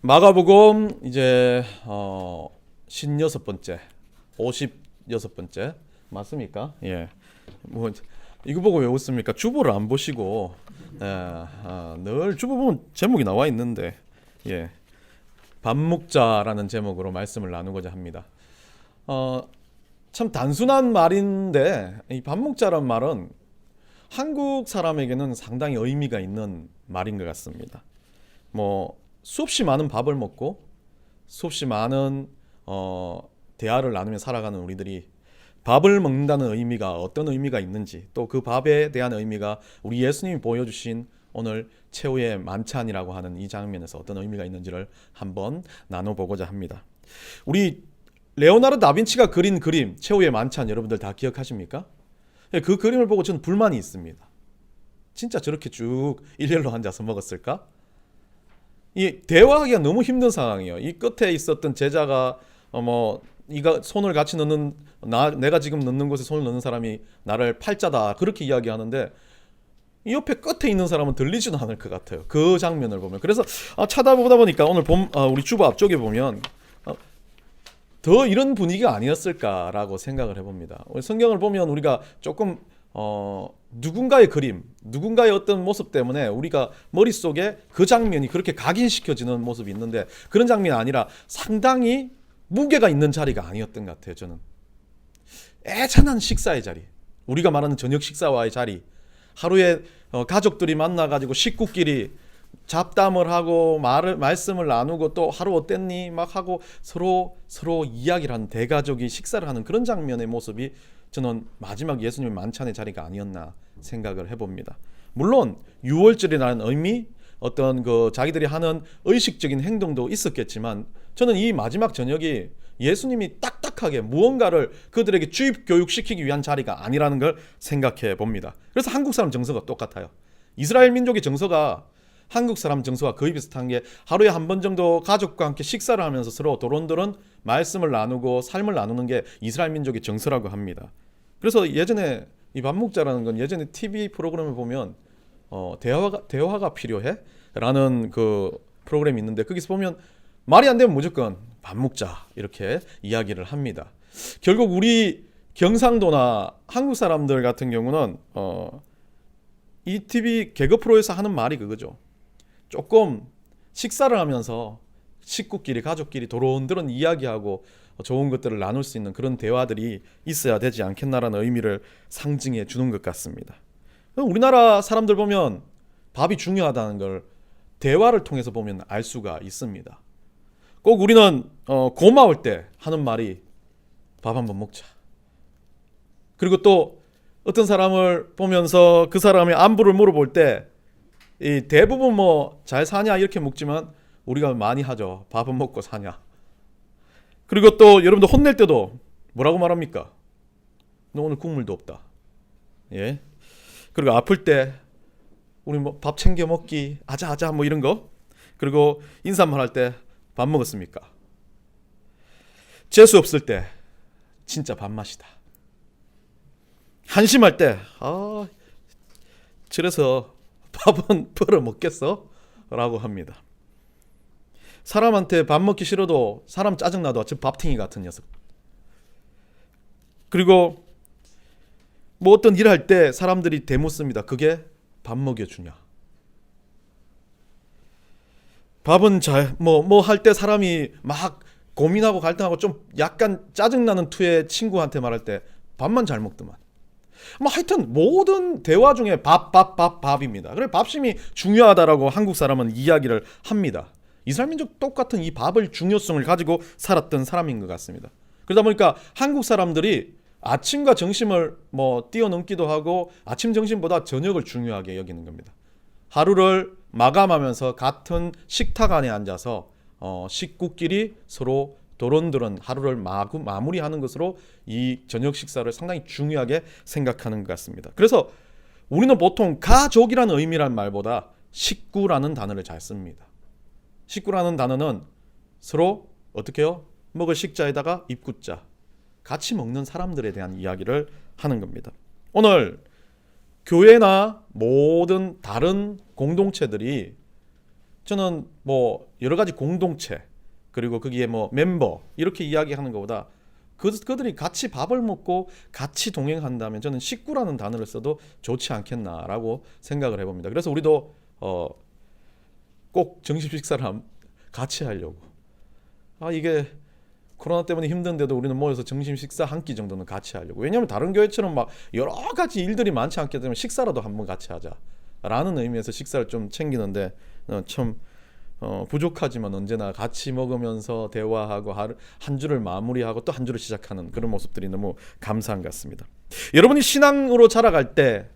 마가복음 이제 56번째, 56번째 맞습니까? 예. 뭐 이거 보고 왜 웃습니까? 주보를 안 보시고 늘 주보 보면 제목이 나와 있는데 예. 밥 먹자라는 제목으로 말씀을 나누고자 합니다. 참 단순한 말인데 이 밥 먹자란 말은 한국 사람에게는 상당히 의미가 있는 말인 것 같습니다. 뭐 수없이 많은 밥을 먹고 수없이 많은 대화를 나누며 살아가는 우리들이 밥을 먹는다는 의미가 어떤 의미가 있는지, 또 그 밥에 대한 의미가 우리 예수님이 보여주신 오늘 최후의 만찬이라고 하는 이 장면에서 어떤 의미가 있는지를 한번 나눠보고자 합니다. 우리 레오나르도 다빈치가 그린 그림 최후의 만찬, 여러분들 다 기억하십니까? 그 그림을 보고 저는 불만이 있습니다. 진짜 저렇게 쭉 일렬로 앉아서 먹었을까? 이 대화하기가 너무 힘든 상황이에요. 이 끝에 있었던 제자가 이가 손을 같이 넣는 내가 지금 넣는 곳에 손을 넣는 사람이 나를 팔자다 그렇게 이야기하는데, 이 옆에 끝에 있는 사람은 들리지도 않을 것 같아요. 그 장면을 보면. 그래서 찾아보다 보니까 오늘 우리 주보 앞쪽에 보면 더 이런 분위기가 아니었을까라고 생각을 해봅니다. 성경을 보면 우리가 조금 누군가의 그림, 누군가의 어떤 모습 때문에 우리가 머릿속에 그 장면이 그렇게 각인시켜지는 모습이 있는데, 그런 장면이 아니라 상당히 무게가 있는 자리가 아니었던 것 같아요. 저는 애잔한 식사의 자리, 우리가 말하는 저녁 식사와의 자리, 하루에 가족들이 만나가지고 식구끼리 잡담을 하고 말씀을 나누고 또 하루 어땠니 막 하고 서로 이야기를 하는, 대가족이 식사를 하는 그런 장면의 모습이 저는 마지막 예수님의 만찬의 자리가 아니었나 생각을 해봅니다. 물론 유월절이라는 의미, 어떤 그 자기들이 하는 의식적인 행동도 있었겠지만, 저는 이 마지막 저녁이 예수님이 딱딱하게 무언가를 그들에게 주입 교육시키기 위한 자리가 아니라는 걸 생각해 봅니다. 그래서 한국 사람 정서가 똑같아요. 이스라엘 민족의 정서가 한국 사람 정서와 거의 비슷한 게, 하루에 한 번 정도 가족과 함께 식사를 하면서 서로 도론도론 말씀을 나누고 삶을 나누는 게 이스라엘 민족의 정서라고 합니다. 그래서 예전에 이 밥 먹자라는 건, 예전에 TV 프로그램을 보면 대화가 필요해? 라는 그 프로그램이 있는데, 거기서 보면 말이 안 되면 무조건 밥 먹자 이렇게 이야기를 합니다. 결국 우리 경상도나 한국 사람들 같은 경우는 이 TV 개그 프로에서 하는 말이 그거죠. 조금 식사를 하면서 식구끼리 가족끼리 도론도론 이야기하고 좋은 것들을 나눌 수 있는 그런 대화들이 있어야 되지 않겠나라는 의미를 상징해 주는 것 같습니다. 우리나라 사람들 보면 밥이 중요하다는 걸 대화를 통해서 보면 알 수가 있습니다. 꼭 우리는 고마울 때 하는 말이 밥 한번 먹자. 그리고 또 어떤 사람을 보면서 그 사람의 안부를 물어볼 때 이 대부분 뭐 잘 사냐 이렇게 묻지만 우리가 많이 하죠. 밥은 먹고 사냐. 그리고 또 여러분들 혼낼 때도 뭐라고 말합니까? 너 오늘 국물도 없다. 예. 그리고 아플 때 우리 뭐 밥 챙겨 먹기, 아자 뭐 이런 거. 그리고 인사말 할 때 밥 먹었습니까? 재수 없을 때 진짜 밥맛이다. 한심할 때 그래서 밥은 벌어 먹겠어? 라고 합니다. 사람한테 밥 먹기 싫어도 사람 짜증나도 저 밥탱이 같은 녀석. 그리고 뭐 어떤 일 할 때 사람들이 대묻습니다. 그게 밥 먹여주냐? 밥은 뭐 할 때 사람이 막 고민하고 갈등하고 좀 약간 짜증나는 투의 친구한테 말할 때 밥만 잘 먹더만. 뭐 하여튼 모든 대화 중에 밥입니다. 그래, 밥심이 중요하다라고 한국 사람은 이야기를 합니다. 이스라엘 민족 똑같은 이 밥을 중요성을 가지고 살았던 사람인 것 같습니다. 그러다 보니까 한국 사람들이 아침과 점심을 뛰어넘기도 하고 아침 점심보다 저녁을 중요하게 여기는 겁니다. 하루를 마감하면서 같은 식탁 안에 앉아서 식구끼리 서로 도론도론 하루를 마무리하는 것으로 이 저녁 식사를 상당히 중요하게 생각하는 것 같습니다. 그래서 우리는 보통 가족이라는 의미란 말보다 식구라는 단어를 잘 씁니다. 식구라는 단어는 서로 어떻게 해요? 먹을 식자에다가 입구자, 같이 먹는 사람들에 대한 이야기를 하는 겁니다. 오늘 교회나 모든 다른 공동체들이 저는 뭐 여러 가지 공동체 그리고 거기에 뭐 멤버 이렇게 이야기하는 것보다 그들이 같이 밥을 먹고 같이 동행한다면 저는 식구라는 단어를 써도 좋지 않겠나라고 생각을 해봅니다. 그래서 우리도 꼭 점심 식사를 같이 하려고. 이게 코로나 때문에 힘든데도 우리는 모여서 점심 식사 한 끼 정도는 같이 하려고. 왜냐하면 다른 교회처럼 막 여러 가지 일들이 많지 않기 때문에 식사라도 한번 같이 하자라는 의미에서 식사를 좀 챙기는데 참 부족하지만 언제나 같이 먹으면서 대화하고 한 주를 마무리하고 또 한 주를 시작하는 그런 모습들이 너무 감사한 것 같습니다. 여러분이 신앙으로 자라갈 때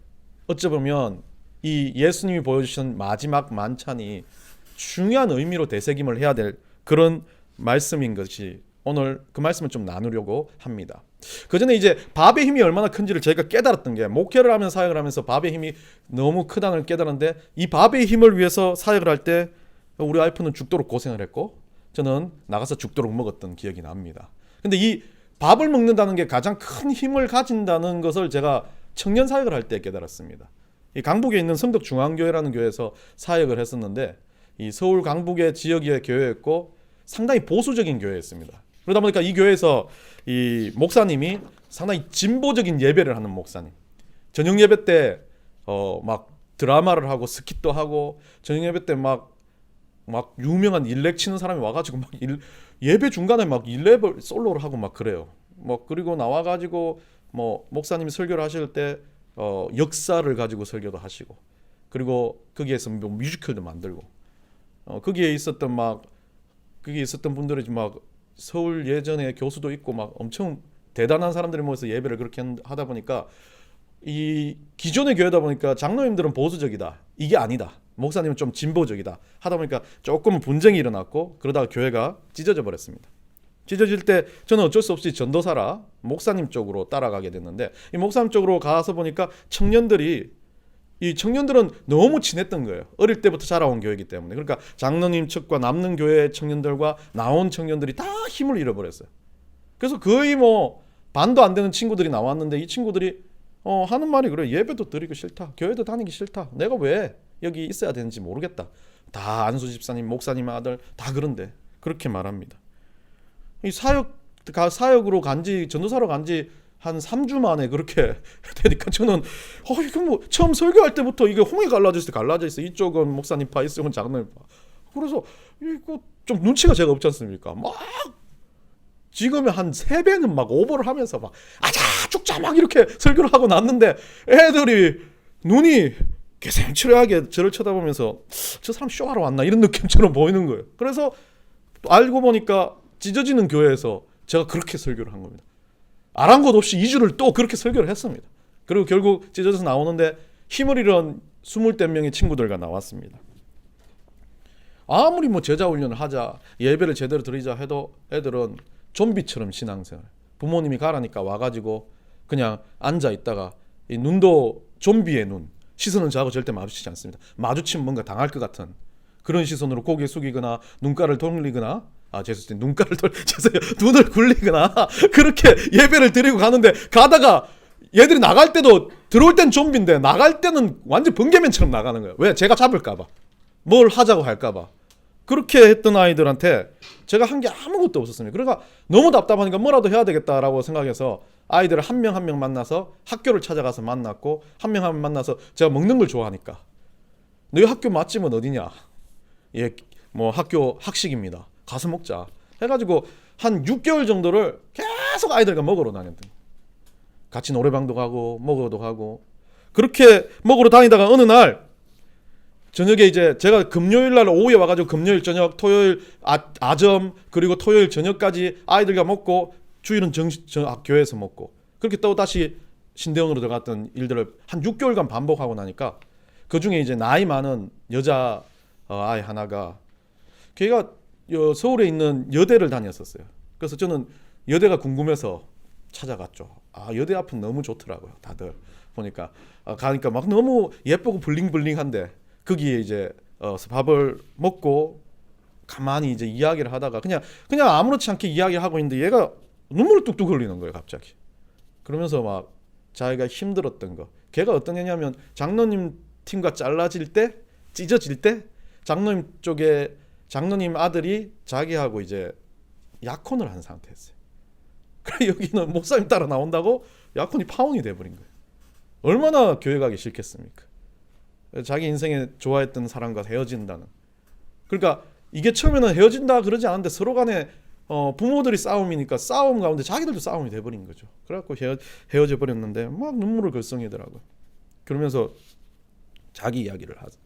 어찌 보면 이 예수님이 보여주신 마지막 만찬이 중요한 의미로 되새김을 해야 될 그런 말씀인 것이 오늘 그 말씀을 좀 나누려고 합니다. 그 전에 이제 밥의 힘이 얼마나 큰지를 저희가 깨달았던 게 목회를 하면 사역을 하면서 밥의 힘이 너무 크다는 걸 깨달았는데 이 밥의 힘을 위해서 사역을 할 때 우리 와이프는 죽도록 고생을 했고 저는 나가서 죽도록 먹었던 기억이 납니다. 근데 이 밥을 먹는다는 게 가장 큰 힘을 가진다는 것을 제가 청년 사역을 할 때 깨달았습니다. 이 강북에 있는 성덕중앙교회라는 교회에서 사역을 했었는데 이 서울 강북의 지역의 교회였고 상당히 보수적인 교회였습니다. 그러다 보니까 이 교회에서 이 목사님이 상당히 진보적인 예배를 하는 목사님. 저녁 예배 때 막 드라마를 하고 스킷도 하고 저녁 예배 때 막 유명한 일렉 치는 사람이 와가지고 막 예배 중간에 막 일렉을 솔로를 하고 막 그래요. 뭐 그리고 나와가지고 뭐 목사님이 설교를 하실 때 역사를 가지고 설교도 하시고 그리고 거기에서 뭐 뮤지컬도 만들고 거기에 있었던 분들이 막 서울 예전에 교수도 있고 막 엄청 대단한 사람들이 모여서 예배를 그렇게 하다 보니까 이 기존의 교회다 보니까 장로님들은 보수적이다. 이게 아니다. 목사님은 좀 진보적이다. 하다 보니까 조금 분쟁이 일어났고 그러다가 교회가 찢어져 버렸습니다. 찢어질 때 저는 어쩔 수 없이 전도사라 목사님 쪽으로 따라가게 됐는데 이 목사님 쪽으로 가서 보니까 이 청년들은 너무 친했던 거예요. 어릴 때부터 자라온 교회이기 때문에. 그러니까 장로님 측과 남는 교회 청년들과 나온 청년들이 다 힘을 잃어버렸어요. 그래서 거의 뭐 반도 안 되는 친구들이 나왔는데 이 친구들이 하는 말이 그래요. 예배도 드리기 싫다. 교회도 다니기 싫다. 내가 왜 여기 있어야 되는지 모르겠다. 다 안수 집사님, 목사님 아들 다 그런데 그렇게 말합니다. 이 사역으로 간지 전도사로 간지 한 3주 만에 그렇게 되니까 저는 이거 뭐 처음 설교할 때부터 이게 홍이 갈라져 있어. 이쪽은 목사님 파, 이쪽은 장로님 파. 그래서 이거 좀 눈치가 제가 없지 않습니까? 막 지금의 한 3배는 막 오버를 하면서 막 아자 죽자 막 이렇게 설교를 하고 났는데 애들이 눈이 개슴츠레하게 저를 쳐다보면서 저 사람 쇼하러 왔나 이런 느낌처럼 보이는 거예요. 그래서 알고 보니까 찢어지는 교회에서 제가 그렇게 설교를 한 겁니다. 아랑곳 없이 2주를 또 그렇게 설교를 했습니다. 그리고 결국 찢어져서 나오는데 힘을 잃은 20대 명의 친구들과 나왔습니다. 아무리 뭐 제자 훈련을 하자 예배를 제대로 드리자 해도 애들은 좀비처럼 신앙생활. 부모님이 가라니까 와가지고 그냥 앉아 있다가 이 눈도 좀비의 눈. 시선은 저하고 절대 마주치지 않습니다. 마주치면 뭔가 당할 것 같은 그런 시선으로 고개 숙이거나 눈가를 돌리거나 눈을 굴리거나 그렇게 예배를 드리고 가는데 가다가 얘들이 나갈 때도 들어올 땐 좀비인데 나갈 때는 완전 번개맨처럼 나가는 거예요. 왜? 제가 잡을까봐. 뭘 하자고 할까봐. 그렇게 했던 아이들한테 제가 한 게 아무것도 없었습니다. 그러니까 너무 답답하니까 뭐라도 해야 되겠다라고 생각해서 아이들을 한 명 한 명 만나서 학교를 찾아가서 만났고 한 명 한 명 만나서 제가 먹는 걸 좋아하니까 너희 학교 맛집은 어디냐? 예, 뭐 학교 학식입니다. 가서 먹자. 해가지고 한 6개월 정도를 계속 아이들과 먹으러 다녔던. 같이 노래방도 가고 먹으러도 가고 그렇게 먹으러 다니다가 어느 날 저녁에 이제 제가 금요일 날 오후에 와가지고 금요일 저녁, 토요일 아점 그리고 토요일 저녁까지 아이들과 먹고 주일은 교회에서 먹고 그렇게 또 다시 신대원으로 들어갔던 일들을 한 6개월간 반복하고 나니까 그 중에 이제 나이 많은 여자 아이 하나가 걔가 서울에 있는 여대를 다녔었어요. 그래서 저는 여대가 궁금해서 찾아갔죠. 여대 앞은 너무 좋더라고요. 다들 보니까 가니까 막 너무 예쁘고 블링블링한데 거기에 이제 밥을 먹고 가만히 이제 이야기를 하다가 그냥 아무렇지 않게 이야기를 하고 있는데 얘가 눈물을 뚝뚝 흘리는 거예요. 갑자기. 그러면서 막 자기가 힘들었던 거. 걔가 어떤 애냐면 장로님 팀과 찢어질 때 장로님 아들이 자기하고 이제 약혼을 한 상태였어요. 그래 여기는 목사님 따라 나온다고 약혼이 파혼이 돼버린 거예요. 얼마나 교회 가기 싫겠습니까? 자기 인생에 좋아했던 사람과 헤어진다는. 그러니까 이게 처음에는 헤어진다 그러지 않았는데 서로 간에 부모들이 싸움이니까 싸움 가운데 자기들도 싸움이 돼버린 거죠. 그래갖고 헤어져 버렸는데 막 눈물을 글썽이더라고요. 그러면서 자기 이야기를 하죠.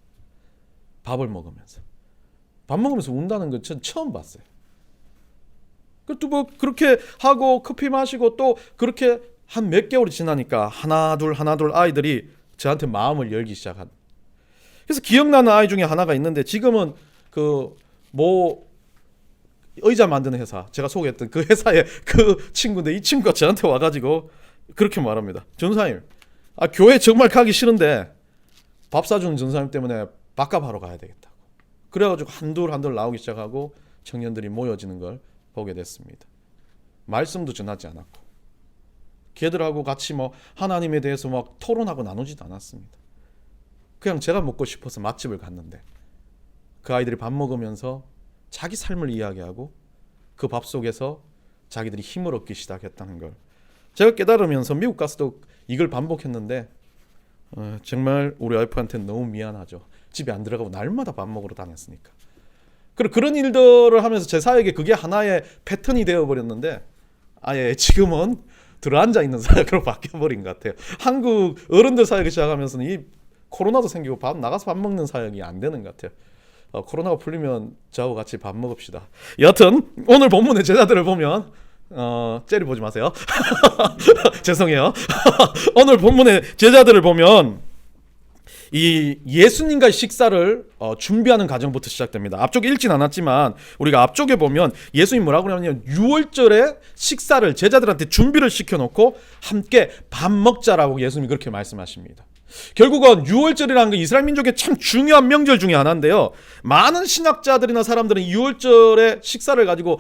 밥을 먹으면서. 밥 먹으면서 운다는 건 전 처음 봤어요. 또 뭐 그렇게 하고 커피 마시고 또 그렇게 한 몇 개월이 지나니까 하나 둘 아이들이 저한테 마음을 열기 시작한. 그래서 기억나는 아이 중에 하나가 있는데 지금은 그 뭐 의자 만드는 회사, 제가 소개했던 그 회사의 그 친구인데 이 친구가 저한테 와가지고 그렇게 말합니다. 전사님, 교회 정말 가기 싫은데 밥 사주는 전사님 때문에 밥값하러 가야 되겠다고. 그래가지고 한둘 나오기 시작하고 청년들이 모여지는 걸 보게 됐습니다. 말씀도 전하지 않았고 걔들하고 같이 뭐 하나님에 대해서 막 토론하고 나누지도 않았습니다. 그냥 제가 먹고 싶어서 맛집을 갔는데 그 아이들이 밥 먹으면서 자기 삶을 이야기하고 그 밥 속에서 자기들이 힘을 얻기 시작했다는 걸 제가 깨달으면서 미국 가서도 이걸 반복했는데 정말 우리 와이프한테는 너무 미안하죠. 집에 안 들어가고 날마다 밥 먹으러 다녔으니까. 그런 일들을 하면서 제 사역에 그게 하나의 패턴이 되어버렸는데 아예 지금은 들어앉아 있는 사역으로 바뀌어버린 것 같아요. 한국 어른들 사역을 시작하면서는 이 코로나도 생기고 나가서 밥 먹는 사역이 안 되는 것 같아요. 코로나가 풀리면 저하고 같이 밥 먹읍시다. 여하튼 오늘 본문의 제자들을 보면 째리 보지 마세요. 죄송해요. 오늘 본문의 제자들을 보면 이 예수님과의 식사를 준비하는 과정부터 시작됩니다. 앞쪽에 읽진 않았지만 우리가 앞쪽에 보면 예수님 뭐라고 그러냐면 6월절에 식사를 제자들한테 준비를 시켜놓고 함께 밥 먹자라고 예수님이 그렇게 말씀하십니다. 결국은 6월절이라는 건 이스라엘 민족의 참 중요한 명절 중에 하나인데요. 많은 신학자들이나 사람들은 6월절의 식사를 가지고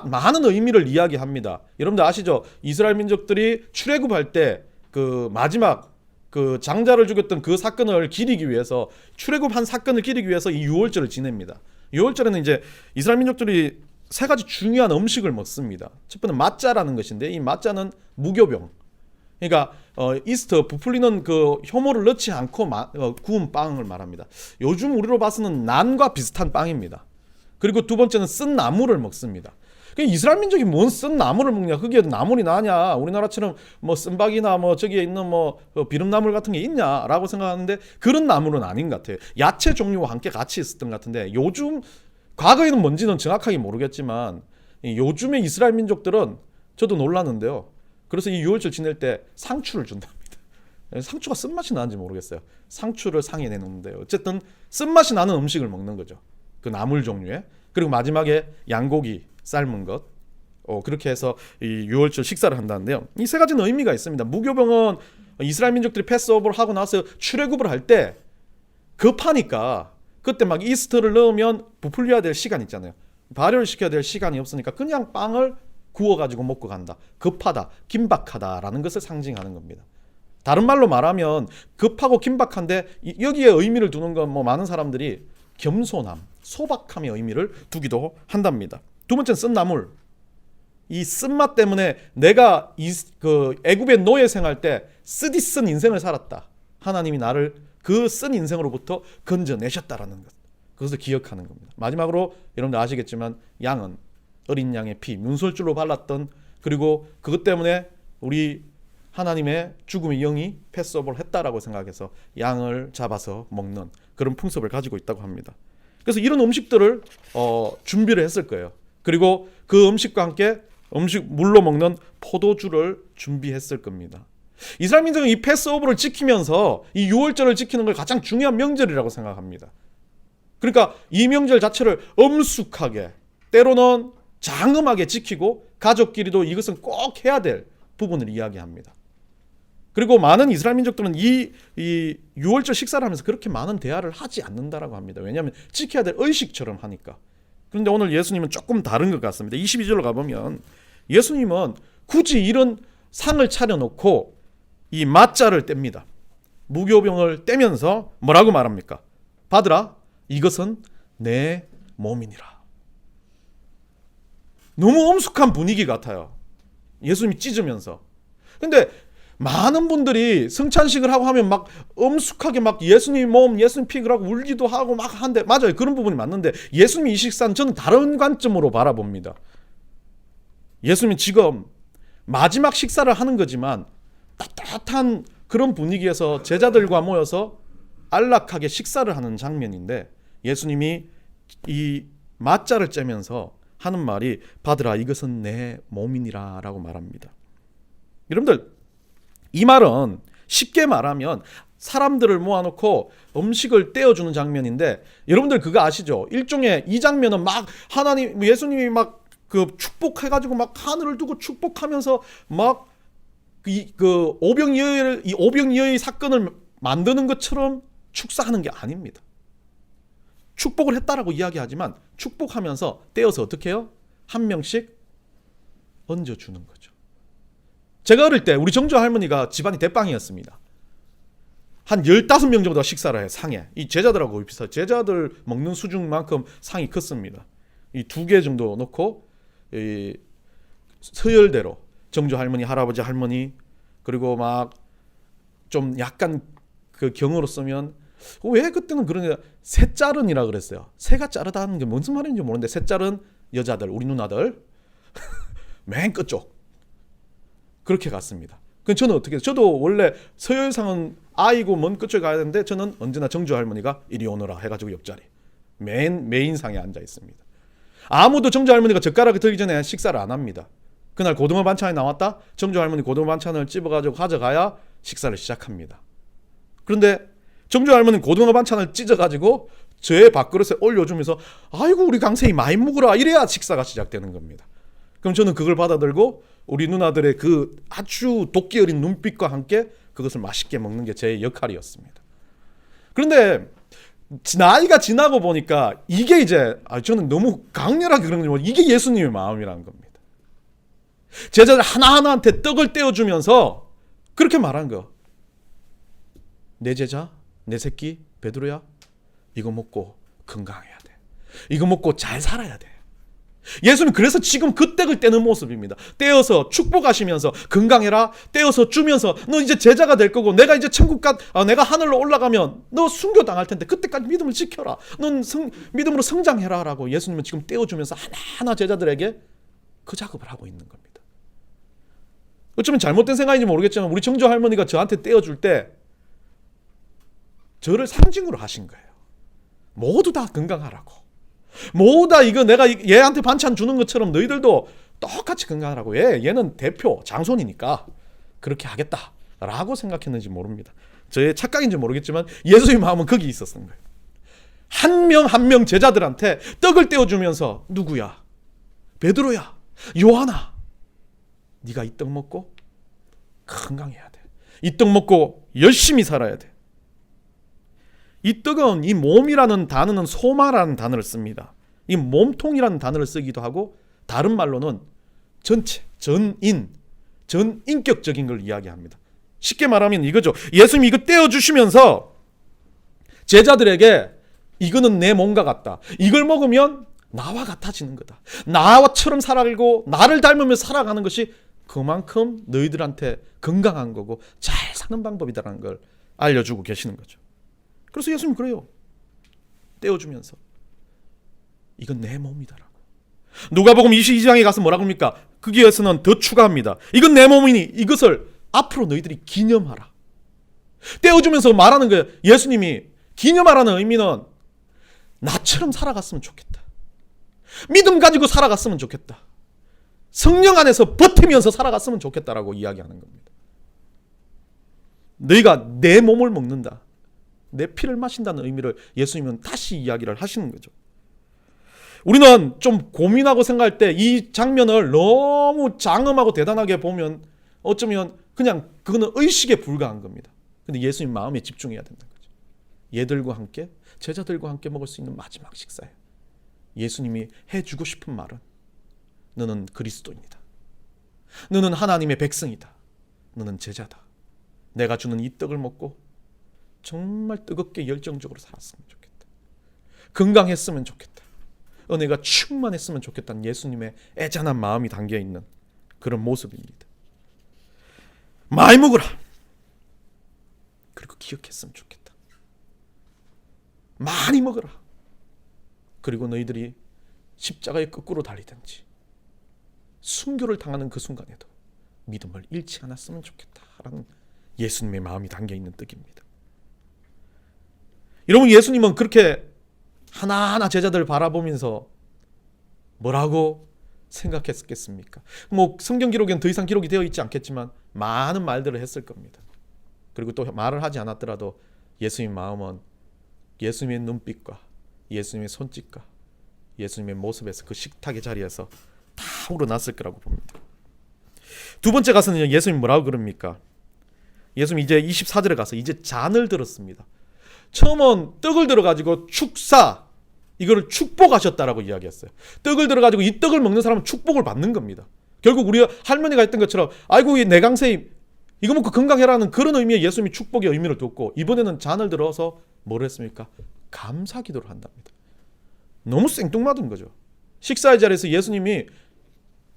많은 의미를 이야기합니다. 여러분들 아시죠? 이스라엘 민족들이 출애굽할 때 그 마지막 그 장자를 죽였던 그 사건을 기리기 위해서 출애굽한 사건을 기리기 위해서 이 6월절을 지냅니다. 6월절에는 이제 이스라엘 민족들이 세 가지 중요한 음식을 먹습니다. 첫 번째는 마짜라는 것인데 이 마짜는 무교병. 그러니까 이스터 부풀리는 그 효모를 넣지 않고 구운 빵을 말합니다. 요즘 우리로 봐서는 난과 비슷한 빵입니다. 그리고 두 번째는 쓴 나물을 먹습니다. 이스라엘 민족이 뭔 쓴 나물을 먹냐? 그게 나물이 나냐? 우리나라처럼 뭐 쓴박이나 뭐 저기에 있는 뭐 비름나물 같은 게 있냐라고 생각하는데 그런 나물은 아닌 것 같아요. 야채 종류와 함께 같이 있었던 것 같은데 요즘 과거에는 뭔지는 정확하게 모르겠지만 요즘의 이스라엘 민족들은 저도 놀랐는데요. 그래서 이 6월절 지낼 때 상추를 준답니다. 상추가 쓴맛이 나는지 모르겠어요. 상추를 상에 내놓는데요. 어쨌든 쓴맛이 나는 음식을 먹는 거죠. 그 나물 종류에. 그리고 마지막에 양고기 삶은 것. 그렇게 해서 이 6월절 식사를 한다는데요. 이 세 가지는 의미가 있습니다. 무교병은 이스라엘 민족들이 패스오버를 하고 나서 출애굽을 할 때 급하니까 그때 막 이스트를 넣으면 부풀려야 될 시간 있잖아요. 발효를 시켜야 될 시간이 없으니까 그냥 빵을 구워가지고 먹고 간다. 급하다, 긴박하다라는 것을 상징하는 겁니다. 다른 말로 말하면 급하고 긴박한데 여기에 의미를 두는 건 뭐 많은 사람들이 겸손함, 소박함의 의미를 두기도 한답니다. 두 번째는 쓴 나물. 이 쓴맛 때문에 내가 그 애굽의 노예 생활 때 쓰디쓴 인생을 살았다. 하나님이 나를 그 쓴 인생으로부터 건져내셨다라는 것. 그것을 기억하는 겁니다. 마지막으로 여러분들 아시겠지만 양은 어린 양의 피, 문설주로 발랐던 그리고 그것 때문에 우리 하나님의 죽음의 영이 패스오버를 했다라고 생각해서 양을 잡아서 먹는 그런 풍습을 가지고 있다고 합니다. 그래서 이런 음식들을 준비를 했을 거예요. 그리고 그 음식과 함께 물로 먹는 포도주를 준비했을 겁니다. 이스라엘 민족은 이 패스오버를 지키면서 이 6월절을 지키는 걸 가장 중요한 명절이라고 생각합니다. 그러니까 이 명절 자체를 엄숙하게 때로는 장엄하게 지키고 가족끼리도 이것은 꼭 해야 될 부분을 이야기합니다. 그리고 많은 이스라엘 민족들은 이 6월절 식사를 하면서 그렇게 많은 대화를 하지 않는다라고 합니다. 왜냐하면 지켜야 될 의식처럼 하니까. 그런데 오늘 예수님은 조금 다른 것 같습니다. 22절로 가보면 예수님은 굳이 이런 상을 차려놓고 이 맞자를 뗍니다. 무교병을 떼면서 뭐라고 말합니까? 받으라, 이것은 내 몸이니라. 너무 엄숙한 분위기 같아요. 예수님이 찢으면서. 근데 많은 분들이 성찬식을 하고 하면 막 엄숙하게 막 예수님 몸, 예수님 피 그러고 울기도 하고 막 한데, 맞아요. 그런 부분이 맞는데 예수님 이 식사는 저는 다른 관점으로 바라봅니다. 예수님이 지금 마지막 식사를 하는 거지만 따뜻한 그런 분위기에서 제자들과 모여서 안락하게 식사를 하는 장면인데, 예수님이 이 맞자를 째면서 하는 말이 받으라 이것은 내 몸이니라 라고 말합니다. 여러분들, 이 말은 쉽게 말하면 사람들을 모아놓고 음식을 떼어주는 장면인데, 여러분들 그거 아시죠? 일종의 이 장면은 막 하나님, 예수님이 막 그 축복해가지고 막 하늘을 두고 축복하면서 막 그 오병이어의 사건을 만드는 것처럼 축사하는 게 아닙니다. 축복을 했다라고 이야기하지만 축복하면서 떼어서 어떻게 해요? 한 명씩 얹어주는 거죠. 제가 어릴 때 우리 정조 할머니가 집안이 대빵이었습니다. 한 15명 정도가 식사를 해요. 상에. 이 제자들하고 거의 비슷해요. 제자들 먹는 수준만큼 상이 컸습니다. 이 2개 정도 넣고 이 서열대로 정조 할머니, 할아버지, 할머니, 그리고 막 좀 약간 그 경어로 쓰면 왜 그때는 그러냐, 새자른이라 그랬어요. 새가 자르다는 게 무슨 말인지 모르는데, 새자른 여자들, 우리 누나들 맨 끝쪽 그렇게 갔습니다. 그럼 저는 어떻게 해요? 저도 원래 서열상은 아이고 먼 끝쪽에 가야 되는데, 저는 언제나 정조 할머니가 이리 오너라 해가지고 옆자리 메인상에 앉아 있습니다. 아무도 정조 할머니가 젓가락을 들기 전에 식사를 안 합니다. 그날 고등어 반찬이 나왔다? 정조 할머니 고등어 반찬을 찝어가지고 가져가야 식사를 시작합니다. 그런데 정조 할머니는 고등어 반찬을 찢어가지고 제 밥그릇에 올려주면서 아이고 우리 강세희 많이 먹으라 이래야 식사가 시작되는 겁니다. 그럼 저는 그걸 받아들고 우리 누나들의 그 아주 도끼 어린 눈빛과 함께 그것을 맛있게 먹는 게 제 역할이었습니다. 그런데 나이가 지나고 보니까 이게 이제 저는 너무 강렬하게 그런 거지만 이게 예수님의 마음이라는 겁니다. 제자들 하나하나한테 떡을 떼어주면서 그렇게 말한 거. 내 제자, 내 새끼 베드로야, 이거 먹고 건강해야 돼. 이거 먹고 잘 살아야 돼. 예수님 그래서 지금 그 떡을 떼는 모습입니다. 떼어서 축복하시면서 건강해라. 떼어서 주면서 너 이제 제자가 될 거고, 내가 이제 내가 하늘로 올라가면 너 순교 당할 텐데 그때까지 믿음을 지켜라. 넌 믿음으로 성장해라라고 예수님은 지금 떼어주면서 하나하나 제자들에게 그 작업을 하고 있는 겁니다. 어쩌면 잘못된 생각인지 모르겠지만 우리 정조 할머니가 저한테 떼어줄 때 저를 상징으로 하신 거예요. 모두 다 건강하라고. 모두 다 이거 내가 얘한테 반찬 주는 것처럼 너희들도 똑같이 건강하라고. 얘는 대표 장손이니까 그렇게 하겠다라고 생각했는지 모릅니다. 저의 착각인지 모르겠지만 예수의 마음은 거기 있었던 거예요. 한 명 한 명 제자들한테 떡을 떼어주면서 누구야? 베드로야, 요한아, 네가 이 떡 먹고 건강해야 돼. 이 떡 먹고 열심히 살아야 돼. 이 떡은, 이 몸이라는 단어는 소마라는 단어를 씁니다. 이 몸통이라는 단어를 쓰기도 하고, 다른 말로는 전체, 전인격적인 걸 이야기합니다. 쉽게 말하면 이거죠. 예수님이 이거 떼어주시면서 제자들에게 이거는 내 몸과 같다. 이걸 먹으면 나와 같아지는 거다. 나처럼 살아가고 나를 닮으면서 살아가는 것이 그만큼 너희들한테 건강한 거고 잘 사는 방법이다라는 걸 알려주고 계시는 거죠. 그래서 예수님 그래요. 떼어주면서 이건 내 몸이다라고. 누가복음 22장에 가서 뭐라고 합니까? 거기에서는 더 추가합니다. 이건 내 몸이니 이것을 앞으로 너희들이 기념하라. 떼어주면서 말하는 거예요. 예수님이 기념하라는 의미는 나처럼 살아갔으면 좋겠다. 믿음 가지고 살아갔으면 좋겠다. 성령 안에서 버티면서 살아갔으면 좋겠다라고 이야기하는 겁니다. 너희가 내 몸을 먹는다, 내 피를 마신다는 의미를 예수님은 다시 이야기를 하시는 거죠. 우리는 좀 고민하고 생각할 때 이 장면을 너무 장엄하고 대단하게 보면 어쩌면 그냥 그거는 의식에 불과한 겁니다. 근데 예수님 마음에 집중해야 된다는 거죠. 얘들과 함께, 제자들과 함께 먹을 수 있는 마지막 식사에 예수님이 해주고 싶은 말은 너는 그리스도인이다. 너는 하나님의 백성이다. 너는 제자다. 내가 주는 이 떡을 먹고 정말 뜨겁게 열정적으로 살았으면 좋겠다. 건강했으면 좋겠다. 은혜가 충만했으면 좋겠다는 예수님의 애잔한 마음이 담겨있는 그런 모습입니다. 많이 먹어라. 그리고 기억했으면 좋겠다. 많이 먹어라. 그리고 너희들이 십자가에 거꾸로 달리든지 순교를 당하는 그 순간에도 믿음을 잃지 않았으면 좋겠다라는 예수님의 마음이 담겨있는 뜻입니다. 여러분, 예수님은 그렇게 하나하나 제자들을 바라보면서 뭐라고 생각했겠습니까? 뭐 성경 기록에는 더 이상 기록이 되어 있지 않겠지만 많은 말들을 했을 겁니다. 그리고 또 말을 하지 않았더라도 예수님의 마음은 예수님의 눈빛과 예수님의 손짓과 예수님의 모습에서 그 식탁의 자리에서 다 우러났을 거라고 봅니다. 두 번째 가서는 예수님 뭐라고 그럽니까? 예수님 이제 24절에 가서 이제 잔을 들었습니다. 처음은 떡을 들어가지고 축사, 이거를 축복하셨다라고 이야기했어요. 떡을 들어가지고 이 떡을 먹는 사람은 축복을 받는 겁니다. 결국 우리 할머니가 했던 것처럼 아이고 이 내강세입 이거 먹고 건강해라는 그런 의미의 예수님이 축복의 의미를 뒀고, 이번에는 잔을 들어서 뭘 했습니까? 감사 기도를 한답니다. 너무 생뚱맞은 거죠. 식사의 자리에서 예수님이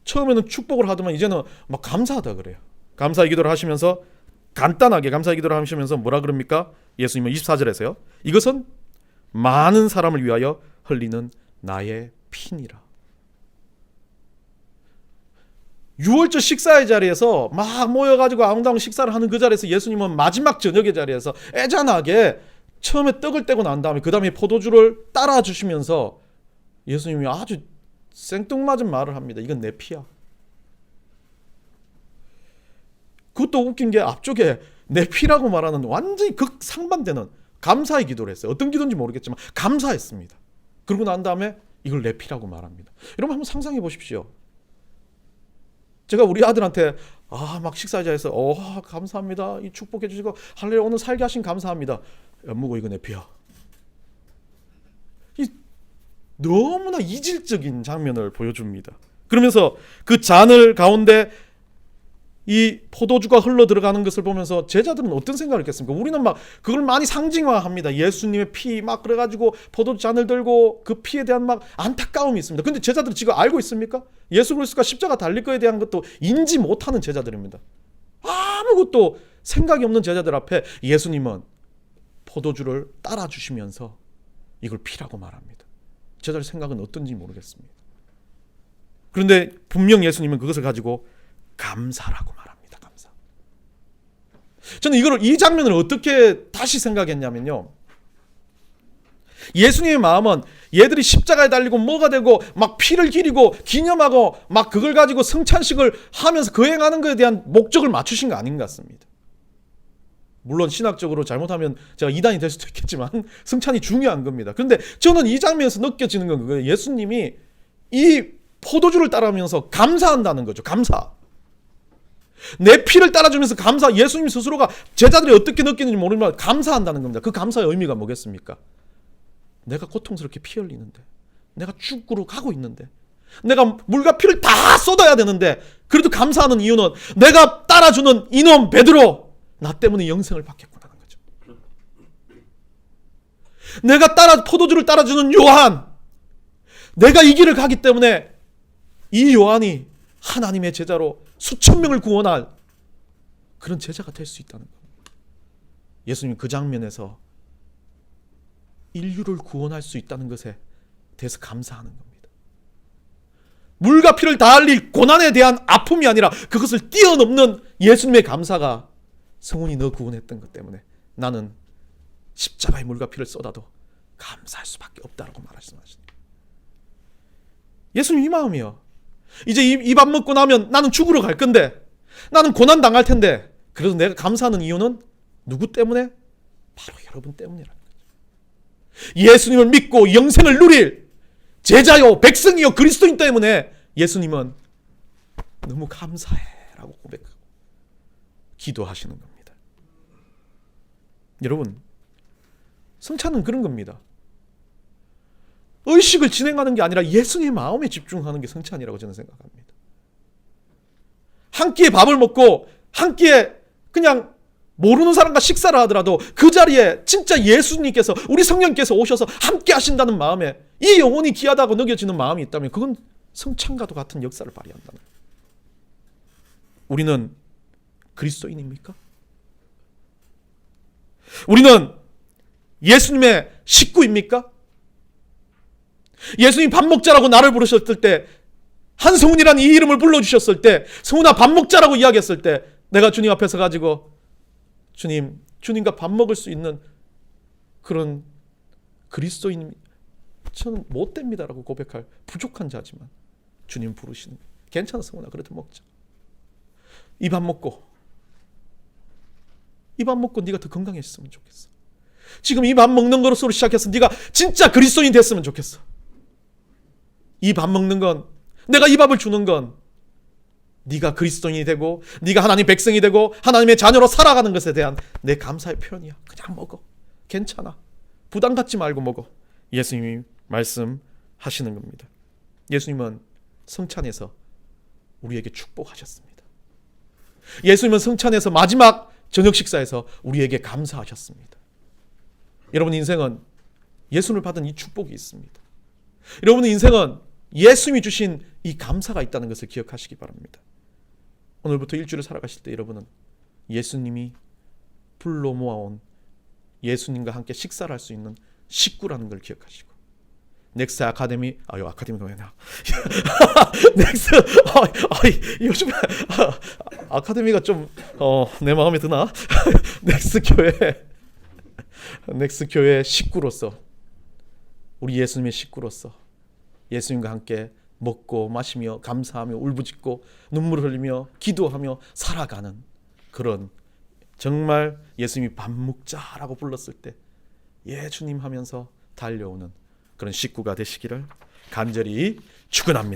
처음에는 축복을 하더만 이제는 막 감사하다 그래요. 감사의 기도를 하시면서 간단하게 감사의 기도를 하시면서 뭐라 그럽니까? 예수님은 24절에서요. 이것은 많은 사람을 위하여 흘리는 나의 피니라. 6월절 식사의 자리에서 막 모여가지고 아웅다웅 식사를 하는 그 자리에서 예수님은 마지막 저녁의 자리에서 애잔하게 처음에 떡을 떼고 난 다음에 그 다음에 포도주를 따라 주시면서 예수님이 아주 생뚱맞은 말을 합니다. 이건 내 피야. 그것도 웃긴 게 앞쪽에 내 피라고 말하는 완전히 극상반되는 감사의 기도를 했어요. 어떤 기도인지 모르겠지만 감사했습니다. 그러고 난 다음에 이걸 내 피라고 말합니다. 여러분 한번 상상해 보십시오. 제가 우리 아들한테 막 식사 자리에서 감사합니다. 이 축복해 주시고 할렐루야 오늘 살게 하신 감사합니다. 연무고 이거 내 피야. 이 너무나 이질적인 장면을 보여줍니다. 그러면서 그 잔을 가운데 이 포도주가 흘러 들어가는 것을 보면서 제자들은 어떤 생각을 했겠습니까? 우리는 막 그걸 많이 상징화합니다. 예수님의 피 막 그래가지고 포도주 잔을 들고 그 피에 대한 막 안타까움이 있습니다. 근데 제자들은 지금 알고 있습니까? 예수 그리스도가 십자가 달릴 거에 대한 것도 인지 못하는 제자들입니다. 아무것도 생각이 없는 제자들 앞에 예수님은 포도주를 따라주시면서 이걸 피라고 말합니다. 제자들 생각은 어떤지 모르겠습니다. 그런데 분명 예수님은 그것을 가지고 감사라고 말합니다. 감사. 저는 이 장면을 어떻게 다시 생각했냐면요. 예수님의 마음은 얘들이 십자가에 달리고 뭐가 되고 막 피를 기리고 기념하고 막 그걸 가지고 성찬식을 하면서 거행하는 것에 대한 목적을 맞추신 거 아닌 것 같습니다. 물론 신학적으로 잘못하면 제가 이단이 될 수도 있겠지만 성찬이 중요한 겁니다. 그런데 저는 이 장면에서 느껴지는 건 그거예요. 예수님이 이 포도주를 따르면서 감사한다는 거죠. 감사. 내 피를 따라주면서 감사. 예수님 스스로가 제자들이 어떻게 느끼는지 모르지만 감사한다는 겁니다. 그 감사의 의미가 뭐겠습니까? 내가 고통스럽게 피 흘리는데, 내가 죽으러 가고 있는데, 내가 물과 피를 다 쏟아야 되는데 그래도 감사하는 이유는 내가 따라주는 이놈 베드로 나 때문에 영생을 받겠구나 하는 거죠. 내가 포도주를 따라주는 요한, 내가 이 길을 가기 때문에 이 요한이 하나님의 제자로 수천 명을 구원할 그런 제자가 될 수 있다는 겁니다. 예수님 그 장면에서 인류를 구원할 수 있다는 것에 대해서 감사하는 겁니다. 물과 피를 다 흘릴 고난에 대한 아픔이 아니라 그것을 뛰어넘는 예수님의 감사가 성훈이 너 구원했던 것 때문에 나는 십자가의 물과 피를 쏟아도 감사할 수밖에 없다라고 말씀하십니다. 예수님 이 마음이요. 이제 이 밥 먹고 나면 나는 죽으러 갈 건데, 나는 고난 당할 텐데, 그래서 내가 감사하는 이유는 누구 때문에? 바로 여러분 때문이라는 거죠. 예수님을 믿고 영생을 누릴 제자요 백성이요 그리스도인 때문에 예수님은 너무 감사해라고 고백하고 기도하시는 겁니다. 여러분, 성찬은 그런 겁니다. 의식을 진행하는 게 아니라 예수님의 마음에 집중하는 게 성찬이라고 저는 생각합니다. 한 끼에 밥을 먹고 한 끼에 그냥 모르는 사람과 식사를 하더라도 그 자리에 진짜 예수님께서, 우리 성령께서 오셔서 함께 하신다는 마음에 이 영혼이 귀하다고 느껴지는 마음이 있다면 그건 성찬과도 같은 역사를 발휘한다는 거예요. 우리는 그리스도인입니까? 우리는 예수님의 식구입니까? 예수님 밥 먹자라고 나를 부르셨을 때, 한성훈이라는 이 이름을 불러주셨을 때, 성훈아 밥 먹자라고 이야기했을 때 내가 주님 앞에서 가지고 주님과 밥 먹을 수 있는 그런 그리스도인, 저는 못 됩니다라고 고백할 부족한 자지만 주님 부르시는, 괜찮아 성훈아 그래도 먹자. 이 밥 먹고 네가 더 건강해졌으면 좋겠어. 지금 이 밥 먹는 것으로 시작해서 네가 진짜 그리스도인 됐으면 좋겠어. 이 밥 먹는 건, 내가 이 밥을 주는 건 네가 그리스도인이 되고 네가 하나님 백성이 되고 하나님의 자녀로 살아가는 것에 대한 내 감사의 표현이야. 그냥 먹어. 괜찮아. 부담 갖지 말고 먹어. 예수님이 말씀하시는 겁니다. 예수님은 성찬에서 우리에게 축복하셨습니다. 예수님은 성찬에서 마지막 저녁 식사에서 우리에게 감사하셨습니다. 여러분 인생은 예수님을 받은 이 축복이 있습니다. 여러분의 인생은 예수님이 주신 이 감사가 있다는 것을 기억하시기 바랍니다. 오늘부터 일주일을 살아가실 때 여러분은 예수님이 불러 모아온, 예수님과 함께 식사를 할 수 있는 식구라는 걸 기억하시고, 넥스 아카데미, 아카데미가 왜 나? 넥스, 요즘 아카데미가 좀 내 마음에 드나? 넥스 교회 식구로서, 우리 예수님의 식구로서 예수님과 함께 먹고 마시며 감사하며 울부짖고 눈물을 흘리며 기도하며 살아가는 그런, 정말 예수님이 밥 먹자라고 불렀을 때 예 주님 하면서 달려오는 그런 식구가 되시기를 간절히 축원합니다.